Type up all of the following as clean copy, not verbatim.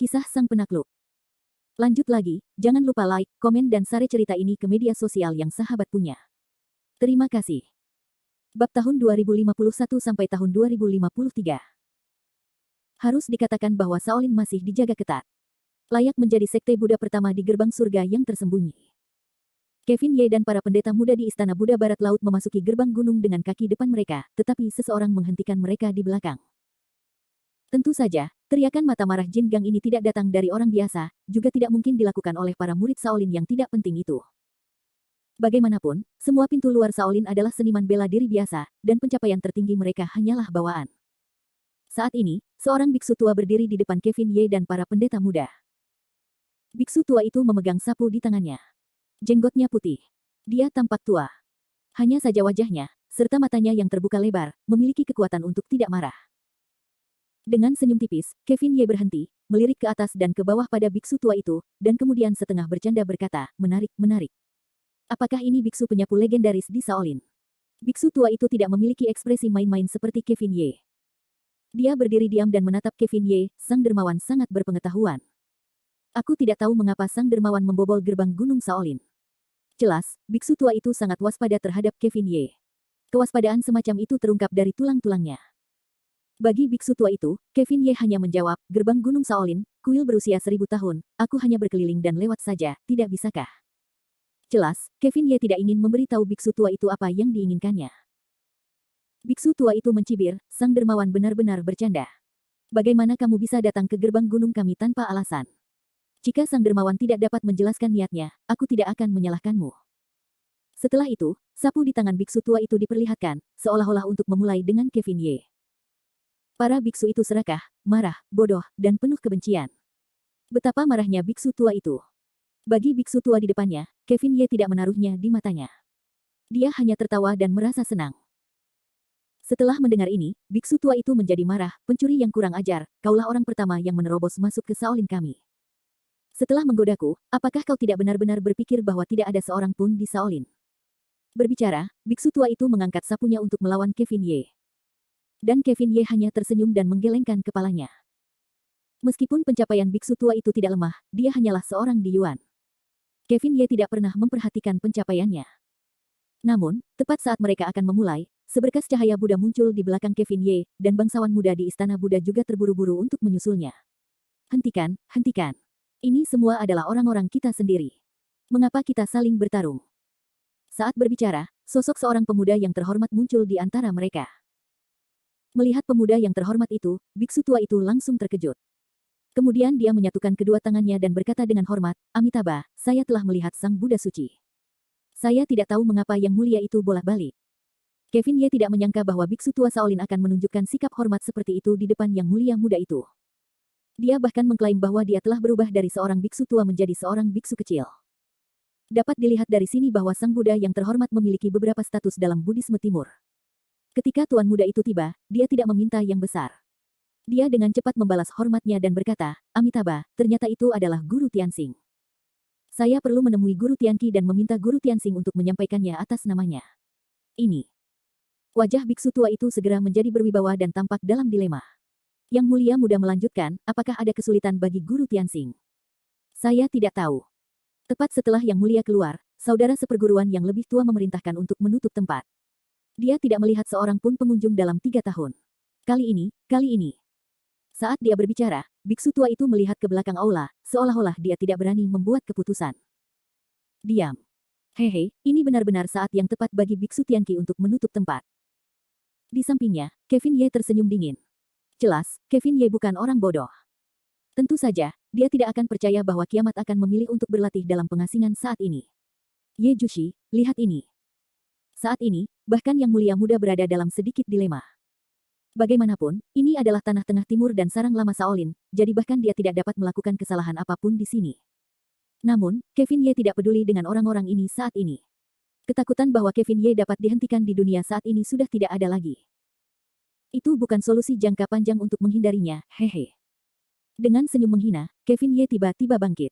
Kisah Sang Penakluk. Lanjut lagi, jangan lupa like, komen dan share cerita ini ke media sosial yang sahabat punya. Terima kasih. Bab tahun 2051 sampai tahun 2053. Harus dikatakan bahwa Shaolin masih dijaga ketat. Layak menjadi sekte Buddha pertama di gerbang surga yang tersembunyi. Kevin Ye dan para pendeta muda di Istana Buddha Barat Laut memasuki gerbang gunung dengan kaki depan mereka, tetapi seseorang menghentikan mereka di belakang. Tentu saja, teriakan mata marah Jin Gang ini tidak datang dari orang biasa, juga tidak mungkin dilakukan oleh para murid Shaolin yang tidak penting itu. Bagaimanapun, semua pintu luar Shaolin adalah seniman bela diri biasa, dan pencapaian tertinggi mereka hanyalah bawaan. Saat ini, seorang biksu tua berdiri di depan Kevin Ye dan para pendeta muda. Biksu tua itu memegang sapu di tangannya. Jenggotnya putih. Dia tampak tua. Hanya saja wajahnya, serta matanya yang terbuka lebar, memiliki kekuatan untuk tidak marah. Dengan senyum tipis, Kevin Ye berhenti, melirik ke atas dan ke bawah pada biksu tua itu, dan kemudian setengah bercanda berkata, menarik, menarik. Apakah ini biksu penyapu legendaris di Shaolin? Biksu tua itu tidak memiliki ekspresi main-main seperti Kevin Ye. Dia berdiri diam dan menatap Kevin Ye, sang dermawan sangat berpengetahuan. Aku tidak tahu mengapa sang dermawan membobol gerbang gunung Shaolin. Jelas, biksu tua itu sangat waspada terhadap Kevin Ye. Kewaspadaan semacam itu terungkap dari tulang-tulangnya. Bagi biksu tua itu, Kevin Ye hanya menjawab, gerbang gunung Shaolin, kuil berusia 1000 tahun, aku hanya berkeliling dan lewat saja, tidak bisakah? Jelas, Kevin Ye tidak ingin memberitahu biksu tua itu apa yang diinginkannya. Biksu tua itu mencibir, sang dermawan benar-benar bercanda. Bagaimana kamu bisa datang ke gerbang gunung kami tanpa alasan? Jika sang dermawan tidak dapat menjelaskan niatnya, aku tidak akan menyalahkanmu. Setelah itu, sapu di tangan biksu tua itu diperlihatkan, seolah-olah untuk memulai dengan Kevin Ye. Para biksu itu serakah, marah, bodoh, dan penuh kebencian. Betapa marahnya biksu tua itu. Bagi biksu tua di depannya, Kevin Ye tidak menaruhnya di matanya. Dia hanya tertawa dan merasa senang. Setelah mendengar ini, biksu tua itu menjadi marah, pencuri yang kurang ajar, kaulah orang pertama yang menerobos masuk ke Shaolin kami. Setelah menggodaku, apakah kau tidak benar-benar berpikir bahwa tidak ada seorang pun di Shaolin? Berbicara, biksu tua itu mengangkat sapunya untuk melawan Kevin Ye. Dan Kevin Ye hanya tersenyum dan menggelengkan kepalanya. Meskipun pencapaian biksu tua itu tidak lemah, dia hanyalah seorang Diyuan. Kevin Ye tidak pernah memperhatikan pencapaiannya. Namun, tepat saat mereka akan memulai, seberkas cahaya Buddha muncul di belakang Kevin Ye, dan bangsawan muda di Istana Buddha juga terburu-buru untuk menyusulnya. Hentikan, hentikan. Ini semua adalah orang-orang kita sendiri. Mengapa kita saling bertarung? Saat berbicara, sosok seorang pemuda yang terhormat muncul di antara mereka. Melihat pemuda yang terhormat itu, biksu tua itu langsung terkejut. Kemudian dia menyatukan kedua tangannya dan berkata dengan hormat, Amitabha, saya telah melihat Sang Buddha Suci. Saya tidak tahu mengapa yang mulia itu bolak-balik. Kevin Ye tidak menyangka bahwa biksu tua Shaolin akan menunjukkan sikap hormat seperti itu di depan yang mulia muda itu. Dia bahkan mengklaim bahwa dia telah berubah dari seorang biksu tua menjadi seorang biksu kecil. Dapat dilihat dari sini bahwa Sang Buddha yang terhormat memiliki beberapa status dalam Buddhisme Timur. Ketika tuan muda itu tiba, dia tidak meminta yang besar. Dia dengan cepat membalas hormatnya dan berkata, Amitabha, ternyata itu adalah Guru Tianxing. Saya perlu menemui Guru Tianqi dan meminta Guru Tianxing untuk menyampaikannya atas namanya. Ini. Wajah biksu tua itu segera menjadi berwibawa dan tampak dalam dilema. Yang mulia muda melanjutkan, apakah ada kesulitan bagi Guru Tianxing? Saya tidak tahu. Tepat setelah yang mulia keluar, saudara seperguruan yang lebih tua memerintahkan untuk menutup tempat. Dia tidak melihat seorang pun pengunjung dalam 3 tahun. Kali ini. Saat dia berbicara, biksu tua itu melihat ke belakang aula, seolah-olah dia tidak berani membuat keputusan. Diam. Hehe, ini benar-benar saat yang tepat bagi biksu Tianqi untuk menutup tempat. Di sampingnya, Kevin Ye tersenyum dingin. Jelas, Kevin Ye bukan orang bodoh. Tentu saja, dia tidak akan percaya bahwa kiamat akan memilih untuk berlatih dalam pengasingan saat ini. Ye Jushi, lihat ini. Saat ini, bahkan yang mulia muda berada dalam sedikit dilema. Bagaimanapun, ini adalah tanah tengah timur dan sarang lama Shaolin, jadi bahkan dia tidak dapat melakukan kesalahan apapun di sini. Namun, Kevin Ye tidak peduli dengan orang-orang ini saat ini. Ketakutan bahwa Kevin Ye dapat dihentikan di dunia saat ini sudah tidak ada lagi. Itu bukan solusi jangka panjang untuk menghindarinya, hehe. Dengan senyum menghina, Kevin Ye tiba-tiba bangkit.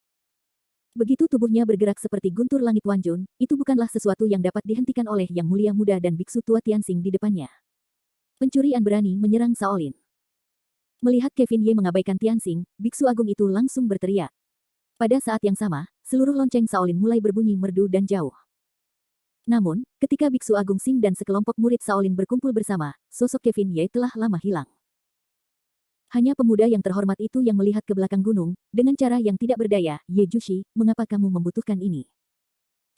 Begitu tubuhnya bergerak seperti guntur langit Wanjun, itu bukanlah sesuatu yang dapat dihentikan oleh yang mulia muda dan biksu tua Tianxing di depannya. Pencurian berani menyerang Shaolin. Melihat Kevin Ye mengabaikan Tianxing, biksu agung itu langsung berteriak. Pada saat yang sama, seluruh lonceng Shaolin mulai berbunyi merdu dan jauh. Namun, ketika biksu agung Xing dan sekelompok murid Shaolin berkumpul bersama, sosok Kevin Ye telah lama hilang. Hanya pemuda yang terhormat itu yang melihat ke belakang gunung, dengan cara yang tidak berdaya. Ye Jushi, mengapa kamu membutuhkan ini?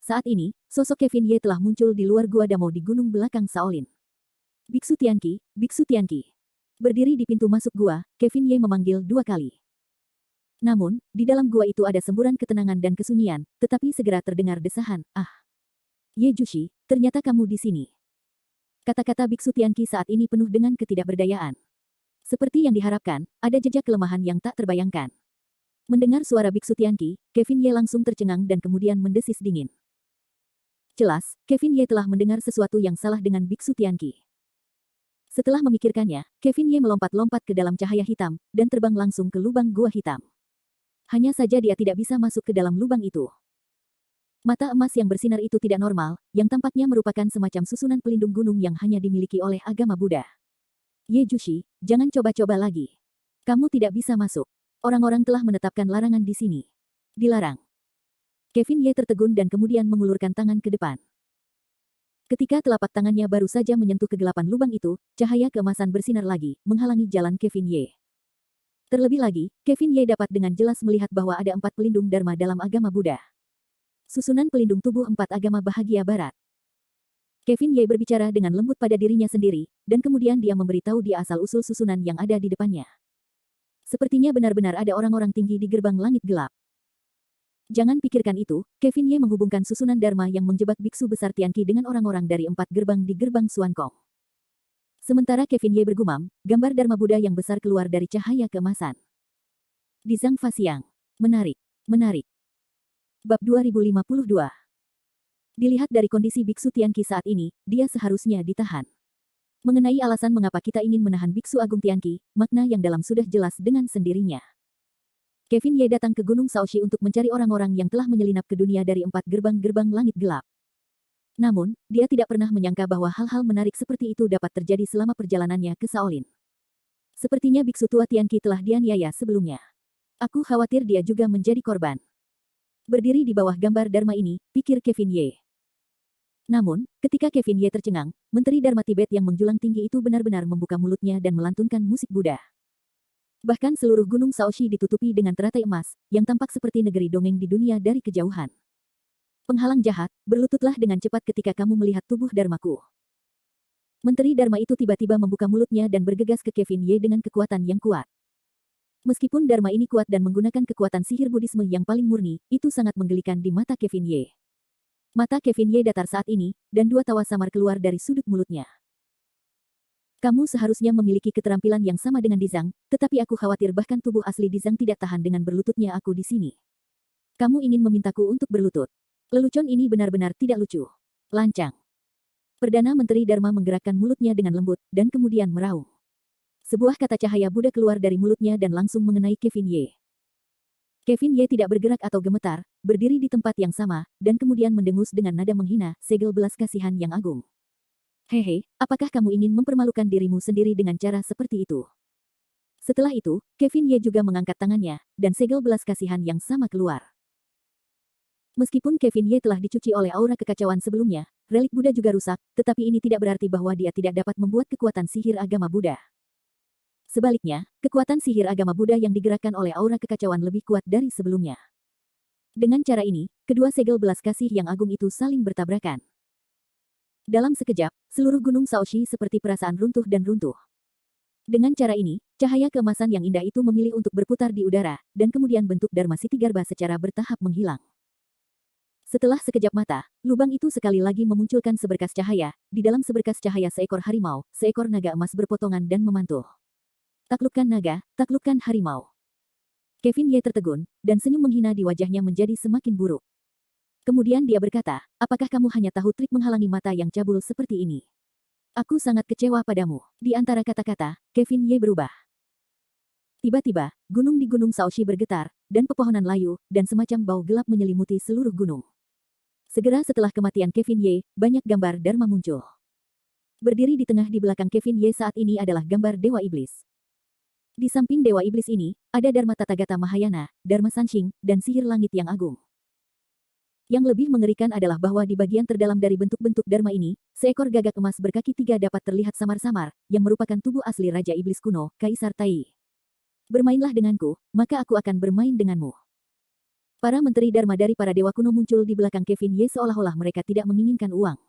Saat ini, sosok Kevin Ye telah muncul di luar gua Damo di gunung belakang Shaolin. Biksu Tianqi, Biksu Tianqi. Berdiri di pintu masuk gua, Kevin Ye memanggil 2 kali. Namun, di dalam gua itu ada semburan ketenangan dan kesunyian, tetapi segera terdengar desahan, "Ah, Ye Jushi, ternyata kamu di sini." Kata-kata Biksu Tianqi saat ini penuh dengan ketidakberdayaan. Seperti yang diharapkan, ada jejak kelemahan yang tak terbayangkan. Mendengar suara Biksu Tianqi, Kevin Ye langsung tercengang dan kemudian mendesis dingin. Jelas, Kevin Ye telah mendengar sesuatu yang salah dengan Biksu Tianqi. Setelah memikirkannya, Kevin Ye melompat-lompat ke dalam cahaya hitam, dan terbang langsung ke lubang gua hitam. Hanya saja dia tidak bisa masuk ke dalam lubang itu. Mata emas yang bersinar itu tidak normal, yang tampaknya merupakan semacam susunan pelindung gunung yang hanya dimiliki oleh agama Buddha. Ye Jushi, jangan coba-coba lagi. Kamu tidak bisa masuk. Orang-orang telah menetapkan larangan di sini. Dilarang. Kevin Ye tertegun dan kemudian mengulurkan tangan ke depan. Ketika telapak tangannya baru saja menyentuh kegelapan lubang itu, cahaya keemasan bersinar lagi, menghalangi jalan Kevin Ye. Terlebih lagi, Kevin Ye dapat dengan jelas melihat bahwa ada 4 pelindung Dharma dalam agama Buddha. Susunan pelindung tubuh 4 agama bahagia barat. Kevin Ye berbicara dengan lembut pada dirinya sendiri, dan kemudian dia memberitahu dia asal-usul susunan yang ada di depannya. Sepertinya benar-benar ada orang-orang tinggi di gerbang langit gelap. Jangan pikirkan itu, Kevin Ye menghubungkan susunan Dharma yang menjebak biksu besar Tianqi dengan orang-orang dari 4 gerbang di gerbang Xuankong. Sementara Kevin Ye bergumam, gambar Dharma Buddha yang besar keluar dari cahaya keemasan. Di Zhang Fasiang. Menarik. Menarik. Bab 2052. Dilihat dari kondisi biksu Tianqi saat ini, dia seharusnya ditahan. Mengenai alasan mengapa kita ingin menahan biksu agung Tianqi, makna yang dalam sudah jelas dengan sendirinya. Kevin Ye datang ke Gunung Shaoxi untuk mencari orang-orang yang telah menyelinap ke dunia dari 4 gerbang-gerbang langit gelap. Namun, dia tidak pernah menyangka bahwa hal-hal menarik seperti itu dapat terjadi selama perjalanannya ke Shaolin. Sepertinya biksu tua Tianqi telah dianiaya sebelumnya. Aku khawatir dia juga menjadi korban. Berdiri di bawah gambar Dharma ini, pikir Kevin Ye. Namun, ketika Kevin Ye tercengang, Menteri Dharma Tibet yang menjulang tinggi itu benar-benar membuka mulutnya dan melantunkan musik Buddha. Bahkan seluruh gunung Shaoxi ditutupi dengan teratai emas, yang tampak seperti negeri dongeng di dunia dari kejauhan. Penghalang jahat, berlututlah dengan cepat ketika kamu melihat tubuh Dharmaku. Menteri Dharma itu tiba-tiba membuka mulutnya dan bergegas ke Kevin Ye dengan kekuatan yang kuat. Meskipun Dharma ini kuat dan menggunakan kekuatan sihir Buddhisme yang paling murni, itu sangat menggelikan di mata Kevin Ye. Mata Kevin Ye datar saat ini, dan 2 tawa samar keluar dari sudut mulutnya. Kamu seharusnya memiliki keterampilan yang sama dengan Dizang, tetapi aku khawatir bahkan tubuh asli Dizang tidak tahan dengan berlututnya aku di sini. Kamu ingin memintaku untuk berlutut. Lelucon ini benar-benar tidak lucu. Lancang. Perdana Menteri Dharma menggerakkan mulutnya dengan lembut, dan kemudian meraung. Sebuah kata cahaya Buddha keluar dari mulutnya dan langsung mengenai Kevin Ye. Kevin Ye tidak bergerak atau gemetar, berdiri di tempat yang sama, dan kemudian mendengus dengan nada menghina, segel belas kasihan yang agung. Hehe, apakah kamu ingin mempermalukan dirimu sendiri dengan cara seperti itu? Setelah itu, Kevin Ye juga mengangkat tangannya, dan segel belas kasihan yang sama keluar. Meskipun Kevin Ye telah dicuci oleh aura kekacauan sebelumnya, relik Buddha juga rusak, tetapi ini tidak berarti bahwa dia tidak dapat membuat kekuatan sihir agama Buddha. Sebaliknya, kekuatan sihir agama Buddha yang digerakkan oleh aura kekacauan lebih kuat dari sebelumnya. Dengan cara ini, kedua segel belas kasih yang agung itu saling bertabrakan. Dalam sekejap, seluruh gunung Shaoxi seperti perasaan runtuh dan runtuh. Dengan cara ini, cahaya keemasan yang indah itu memilih untuk berputar di udara, dan kemudian bentuk Dharma Sitigarba secara bertahap menghilang. Setelah sekejap mata, lubang itu sekali lagi memunculkan seberkas cahaya, di dalam seberkas cahaya seekor harimau, seekor naga emas berpotongan dan memantul. Taklukkan naga, taklukkan harimau. Kevin Ye tertegun, dan senyum menghina di wajahnya menjadi semakin buruk. Kemudian dia berkata, apakah kamu hanya tahu trik menghalangi mata yang cabul seperti ini? Aku sangat kecewa padamu. Di antara kata-kata, Kevin Ye berubah. Tiba-tiba, gunung di Gunung Shaoxi bergetar, dan pepohonan layu, dan semacam bau gelap menyelimuti seluruh gunung. Segera setelah kematian Kevin Ye, banyak gambar Dharma muncul. Berdiri di tengah di belakang Kevin Ye saat ini adalah gambar Dewa Iblis. Di samping Dewa Iblis ini, ada Dharma Tathagata Mahayana, Dharma Sanshing, dan sihir langit yang agung. Yang lebih mengerikan adalah bahwa di bagian terdalam dari bentuk-bentuk Dharma ini, seekor gagak emas berkaki 3 dapat terlihat samar-samar, yang merupakan tubuh asli Raja Iblis kuno, Kaisar Tai. Bermainlah denganku, maka aku akan bermain denganmu. Para menteri Dharma dari para dewa kuno muncul di belakang Kevin Ye seolah-olah mereka tidak menginginkan uang.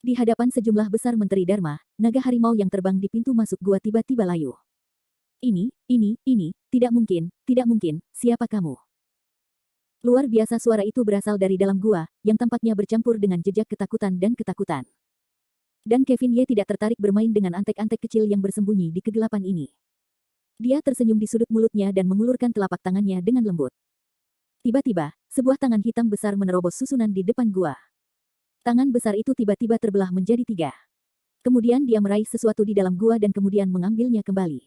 Di hadapan sejumlah besar menteri Dharma, naga harimau yang terbang di pintu masuk gua tiba-tiba layu. Ini, tidak mungkin, siapa kamu? Luar biasa suara itu berasal dari dalam gua, yang tampaknya bercampur dengan jejak ketakutan dan ketakutan. Dan Kevin Ye tidak tertarik bermain dengan antek-antek kecil yang bersembunyi di kegelapan ini. Dia tersenyum di sudut mulutnya dan mengulurkan telapak tangannya dengan lembut. Tiba-tiba, sebuah tangan hitam besar menerobos susunan di depan gua. Tangan besar itu tiba-tiba terbelah menjadi 3. Kemudian dia meraih sesuatu di dalam gua dan kemudian mengambilnya kembali.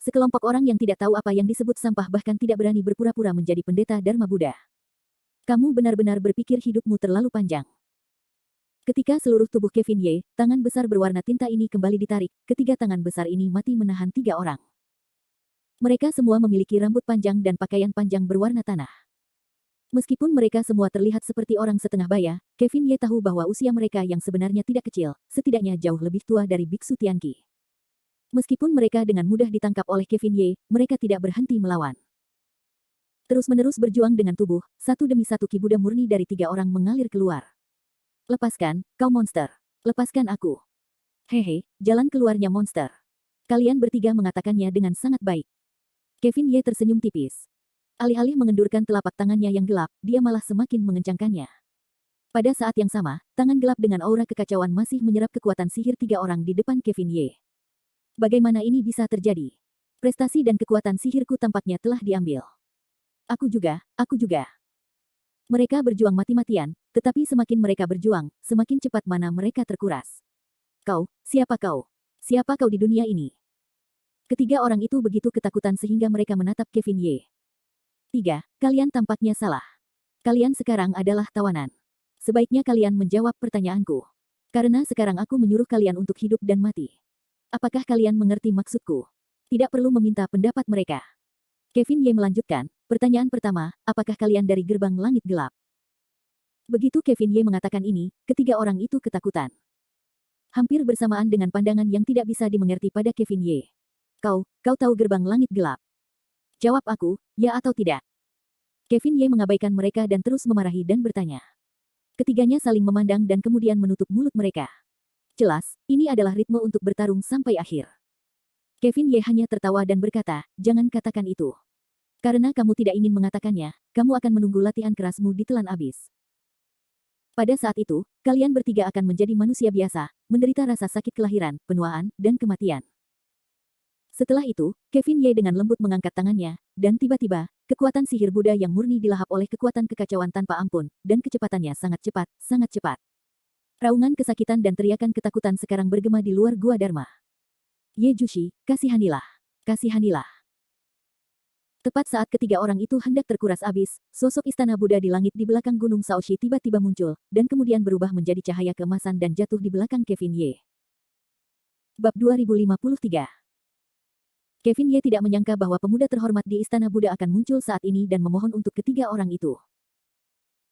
Sekelompok orang yang tidak tahu apa yang disebut sampah bahkan tidak berani berpura-pura menjadi pendeta Dharma Buddha. Kamu benar-benar berpikir hidupmu terlalu panjang. Ketika seluruh tubuh Kevin Ye, tangan besar berwarna tinta ini kembali ditarik, ketiga tangan besar ini mati menahan 3 orang. Mereka semua memiliki rambut panjang dan pakaian panjang berwarna tanah. Meskipun mereka semua terlihat seperti orang setengah baya, Kevin Ye tahu bahwa usia mereka yang sebenarnya tidak kecil, setidaknya jauh lebih tua dari Biksu Tianqi. Meskipun mereka dengan mudah ditangkap oleh Kevin Ye, mereka tidak berhenti melawan. Terus-menerus berjuang dengan tubuh, satu demi satu Ki Buddha murni dari 3 orang mengalir keluar. Lepaskan, kau monster. Lepaskan aku. Hehe, jalan keluarnya monster. Kalian bertiga mengatakannya dengan sangat baik. Kevin Ye tersenyum tipis. Alih-alih mengendurkan telapak tangannya yang gelap, dia malah semakin mengencangkannya. Pada saat yang sama, tangan gelap dengan aura kekacauan masih menyerap kekuatan sihir 3 orang di depan Kevin Ye. Bagaimana ini bisa terjadi? Prestasi dan kekuatan sihirku tampaknya telah diambil. Aku juga. Mereka berjuang mati-matian, tetapi semakin mereka berjuang, semakin cepat mana mereka terkuras. Siapa kau? Siapa kau di dunia ini? Ketiga orang itu begitu ketakutan sehingga mereka menatap Kevin Ye. 3. Kalian tampaknya salah. Kalian sekarang adalah tawanan. Sebaiknya kalian menjawab pertanyaanku. Karena sekarang aku menyuruh kalian untuk hidup dan mati. Apakah kalian mengerti maksudku? Tidak perlu meminta pendapat mereka. Kevin Ye melanjutkan, pertanyaan pertama, apakah kalian dari gerbang langit gelap? Begitu Kevin Ye mengatakan ini, ketiga orang itu ketakutan. Hampir bersamaan dengan pandangan yang tidak bisa dimengerti pada Kevin Ye. Kau tahu gerbang langit gelap? Jawab aku, ya atau tidak. Kevin Ye mengabaikan mereka dan terus memarahi dan bertanya. Ketiganya saling memandang dan kemudian menutup mulut mereka. Jelas, ini adalah ritme untuk bertarung sampai akhir. Kevin Ye hanya tertawa dan berkata, jangan katakan itu. Karena kamu tidak ingin mengatakannya, kamu akan menunggu latihan kerasmu ditelan abis. Pada saat itu, kalian bertiga akan menjadi manusia biasa, menderita rasa sakit kelahiran, penuaan, dan kematian. Setelah itu, Kevin Ye dengan lembut mengangkat tangannya, dan tiba-tiba, kekuatan sihir Buddha yang murni dilahap oleh kekuatan kekacauan tanpa ampun, dan kecepatannya sangat cepat, sangat cepat. Raungan kesakitan dan teriakan ketakutan sekarang bergema di luar gua Dharma. Ye Jushi, kasihanilah. Kasihanilah. Tepat saat ketiga orang itu hendak terkuras abis, sosok istana Buddha di langit di belakang gunung Shaoxi tiba-tiba muncul, dan kemudian berubah menjadi cahaya keemasan dan jatuh di belakang Kevin Ye. Bab 2053. Kevin Ye tidak menyangka bahwa pemuda terhormat di istana Buddha akan muncul saat ini dan memohon untuk ketiga orang itu.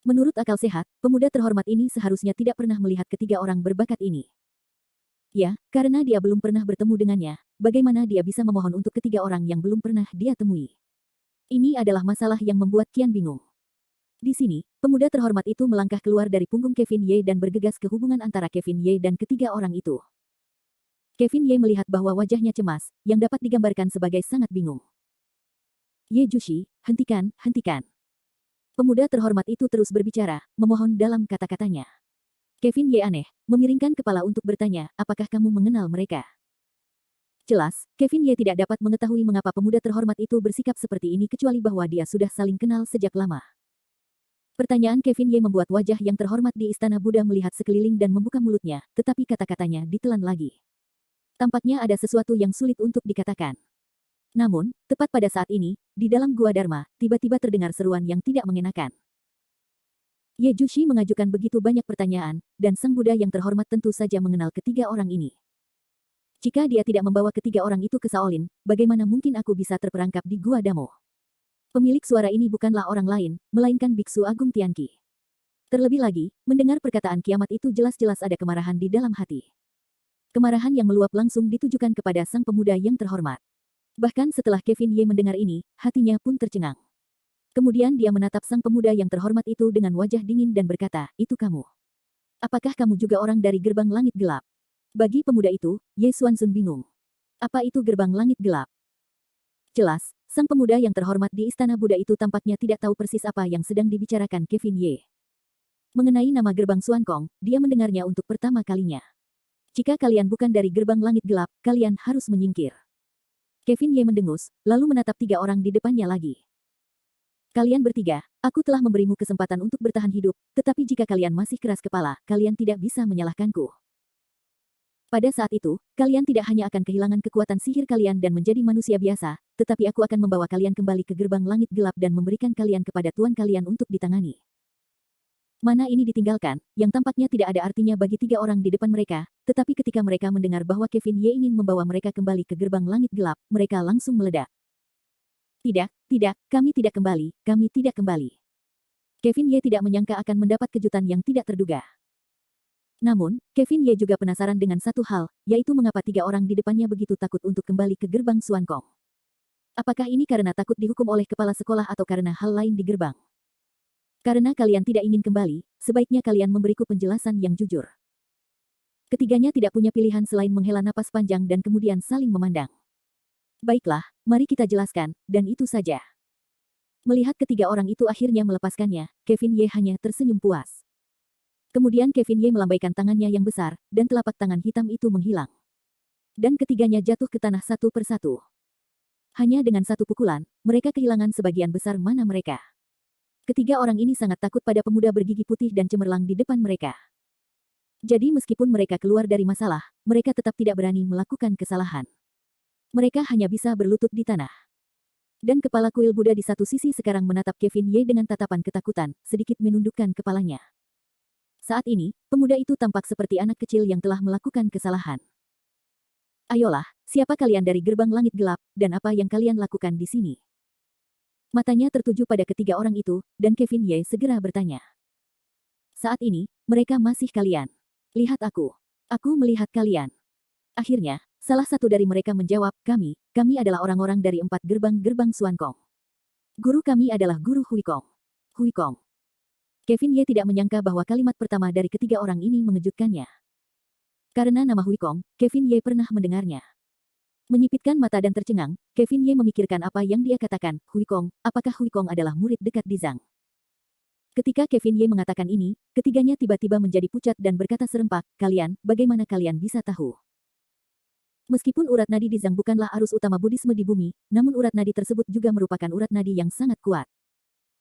Menurut akal sehat, pemuda terhormat ini seharusnya tidak pernah melihat ketiga orang berbakat ini. Ya, karena dia belum pernah bertemu dengannya, bagaimana dia bisa memohon untuk ketiga orang yang belum pernah dia temui? Ini adalah masalah yang membuat Qian bingung. Di sini, pemuda terhormat itu melangkah keluar dari punggung Kevin Ye dan bergegas ke hubungan antara Kevin Ye dan ketiga orang itu. Kevin Ye melihat bahwa wajahnya cemas, yang dapat digambarkan sebagai sangat bingung. Ye Jushi, hentikan. Pemuda terhormat itu terus berbicara, memohon dalam kata-katanya. Kevin Ye aneh, memiringkan kepala untuk bertanya, apakah kamu mengenal mereka? Jelas, Kevin Ye tidak dapat mengetahui mengapa pemuda terhormat itu bersikap seperti ini kecuali bahwa dia sudah saling kenal sejak lama. Pertanyaan Kevin Ye membuat wajah yang terhormat di istana Buddha melihat sekeliling dan membuka mulutnya, tetapi kata-katanya ditelan lagi. Tampaknya ada sesuatu yang sulit untuk dikatakan. Namun, tepat pada saat ini, di dalam gua Dharma, tiba-tiba terdengar seruan yang tidak mengenakan. Ye Jushi mengajukan begitu banyak pertanyaan, dan sang Buddha yang terhormat tentu saja mengenal ketiga orang ini. Jika dia tidak membawa ketiga orang itu ke Shaolin, bagaimana mungkin aku bisa terperangkap di Gua Damo? Pemilik suara ini bukanlah orang lain, melainkan Biksu Agung Tianqi. Terlebih lagi, mendengar perkataan kiamat itu jelas-jelas ada kemarahan di dalam hati. Kemarahan yang meluap langsung ditujukan kepada sang pemuda yang terhormat. Bahkan setelah Kevin Ye mendengar ini, hatinya pun tercengang. Kemudian dia menatap sang pemuda yang terhormat itu dengan wajah dingin dan berkata, "Itu kamu. Apakah kamu juga orang dari gerbang langit gelap?" Bagi pemuda itu, Ye Xuanzun bingung. Apa itu gerbang langit gelap? Jelas, sang pemuda yang terhormat di Istana Buddha itu tampaknya tidak tahu persis apa yang sedang dibicarakan Kevin Ye. Mengenai nama gerbang Xuankong, dia mendengarnya untuk pertama kalinya. Jika kalian bukan dari gerbang langit gelap, kalian harus menyingkir. Kevin Ye mendengus, lalu menatap tiga orang di depannya lagi. Kalian bertiga, aku telah memberimu kesempatan untuk bertahan hidup, tetapi jika kalian masih keras kepala, kalian tidak bisa menyalahkanku. Pada saat itu, kalian tidak hanya akan kehilangan kekuatan sihir kalian dan menjadi manusia biasa, tetapi aku akan membawa kalian kembali ke gerbang langit gelap dan memberikan kalian kepada tuan kalian untuk ditangani. Mana ini ditinggalkan, yang tampaknya tidak ada artinya bagi tiga orang di depan mereka, tetapi ketika mereka mendengar bahwa Kevin Ye ingin membawa mereka kembali ke gerbang langit gelap, mereka langsung meledak. Tidak, kami tidak kembali, kami tidak kembali. Kevin Ye tidak menyangka akan mendapat kejutan yang tidak terduga. Namun, Kevin Ye juga penasaran dengan satu hal, yaitu mengapa tiga orang di depannya begitu takut untuk kembali ke gerbang Xuankong. Apakah ini karena takut dihukum oleh kepala sekolah atau karena hal lain di gerbang? Karena kalian tidak ingin kembali, sebaiknya kalian memberiku penjelasan yang jujur. Ketiganya tidak punya pilihan selain menghela napas panjang dan kemudian saling memandang. Baiklah, mari kita jelaskan, dan itu saja. Melihat ketiga orang itu akhirnya melepaskannya, Kevin Ye hanya tersenyum puas. Kemudian Kevin Ye melambaikan tangannya yang besar, dan telapak tangan hitam itu menghilang. Dan ketiganya jatuh ke tanah satu persatu. Hanya dengan satu pukulan, mereka kehilangan sebagian besar mana mereka. Ketiga orang ini sangat takut pada pemuda bergigi putih dan cemerlang di depan mereka. Jadi meskipun mereka keluar dari masalah, mereka tetap tidak berani melakukan kesalahan. Mereka hanya bisa berlutut di tanah. Dan kepala kuil Buddha di satu sisi sekarang menatap Kevin Ye dengan tatapan ketakutan, sedikit menundukkan kepalanya. Saat ini, pemuda itu tampak seperti anak kecil yang telah melakukan kesalahan. Ayolah, siapa kalian dari gerbang langit gelap, dan apa yang kalian lakukan di sini? Matanya tertuju pada ketiga orang itu, dan Kevin Ye segera bertanya. Saat ini, mereka masih kalian. Lihat aku. Aku melihat kalian. Akhirnya, salah satu dari mereka menjawab, kami adalah orang-orang dari 4 gerbang-gerbang Xuankong. Guru kami adalah Guru Huikong. Huikong. Kevin Ye tidak menyangka bahwa kalimat pertama dari ketiga orang ini mengejutkannya. Karena nama Huikong, Kevin Ye pernah mendengarnya. Menyipitkan mata dan tercengang, Kevin Ye memikirkan apa yang dia katakan, Huikong, apakah Huikong adalah murid dekat di Zhang? Ketika Kevin Ye mengatakan ini, ketiganya tiba-tiba menjadi pucat dan berkata serempak, kalian, bagaimana kalian bisa tahu? Meskipun urat nadi di Zhang bukanlah arus utama Buddhisme di bumi, namun urat nadi tersebut juga merupakan urat nadi yang sangat kuat.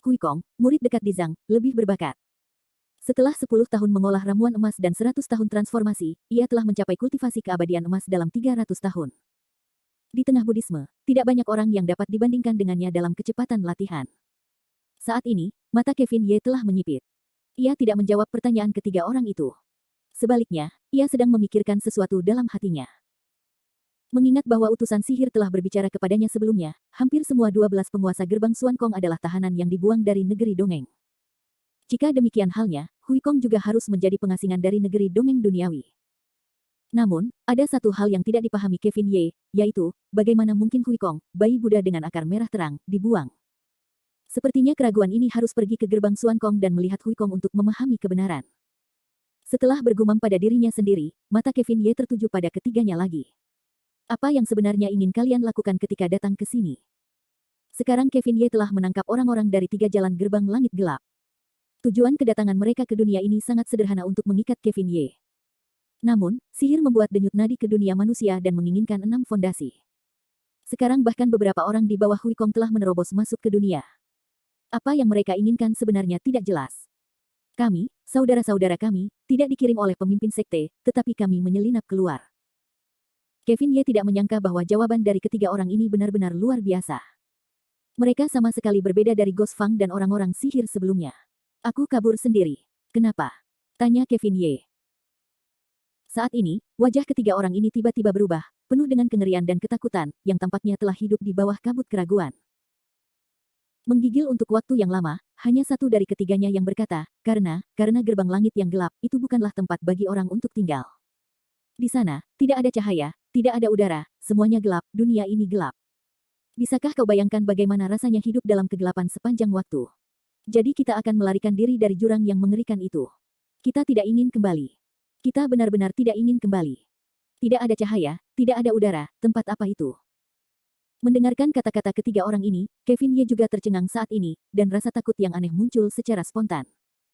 Huikong, murid dekat di Zhang, lebih berbakat. Setelah 10 tahun mengolah ramuan emas dan 100 tahun transformasi, ia telah mencapai kultivasi keabadian emas dalam 300 tahun. Di tengah Buddhisme, tidak banyak orang yang dapat dibandingkan dengannya dalam kecepatan latihan. Saat ini, mata Kevin Ye telah menyipit. Ia tidak menjawab pertanyaan ketiga orang itu. Sebaliknya, ia sedang memikirkan sesuatu dalam hatinya. Mengingat bahwa utusan sihir telah berbicara kepadanya sebelumnya, hampir semua 12 penguasa gerbang Xuankong adalah tahanan yang dibuang dari negeri dongeng. Jika demikian halnya, Huikong juga harus menjadi pengasingan dari negeri dongeng duniawi. Namun, ada satu hal yang tidak dipahami Kevin Ye, yaitu, bagaimana mungkin Huikong, bayi Buddha dengan akar merah terang, dibuang. Sepertinya keraguan ini harus pergi ke gerbang Xuankong dan melihat Huikong untuk memahami kebenaran. Setelah bergumam pada dirinya sendiri, mata Kevin Ye tertuju pada ketiganya lagi. Apa yang sebenarnya ingin kalian lakukan ketika datang ke sini? Sekarang Kevin Ye telah menangkap orang-orang dari 3 jalan gerbang langit gelap. Tujuan kedatangan mereka ke dunia ini sangat sederhana untuk mengikat Kevin Ye. Namun, sihir membuat denyut nadi ke dunia manusia dan menginginkan 6 fondasi. Sekarang bahkan beberapa orang di bawah Huikong telah menerobos masuk ke dunia. Apa yang mereka inginkan sebenarnya tidak jelas. Kami, saudara-saudara kami, tidak dikirim oleh pemimpin sekte, tetapi kami menyelinap keluar. Kevin Ye tidak menyangka bahwa jawaban dari ketiga orang ini benar-benar luar biasa. Mereka sama sekali berbeda dari Ghost Fang dan orang-orang sihir sebelumnya. Aku kabur sendiri. Kenapa? Tanya Kevin Ye. Saat ini, wajah ketiga orang ini tiba-tiba berubah, penuh dengan kengerian dan ketakutan, yang tampaknya telah hidup di bawah kabut keraguan. Menggigil untuk waktu yang lama, hanya satu dari ketiganya yang berkata, karena gerbang langit yang gelap, itu bukanlah tempat bagi orang untuk tinggal. Di sana, tidak ada cahaya, tidak ada udara, semuanya gelap, dunia ini gelap. Bisakah kau bayangkan bagaimana rasanya hidup dalam kegelapan sepanjang waktu? Jadi kita akan melarikan diri dari jurang yang mengerikan itu. Kita tidak ingin kembali. Kita benar-benar tidak ingin kembali. Tidak ada cahaya, tidak ada udara, tempat apa itu? Mendengarkan kata-kata ketiga orang ini, Kevin Ye juga tercengang saat ini, dan rasa takut yang aneh muncul secara spontan.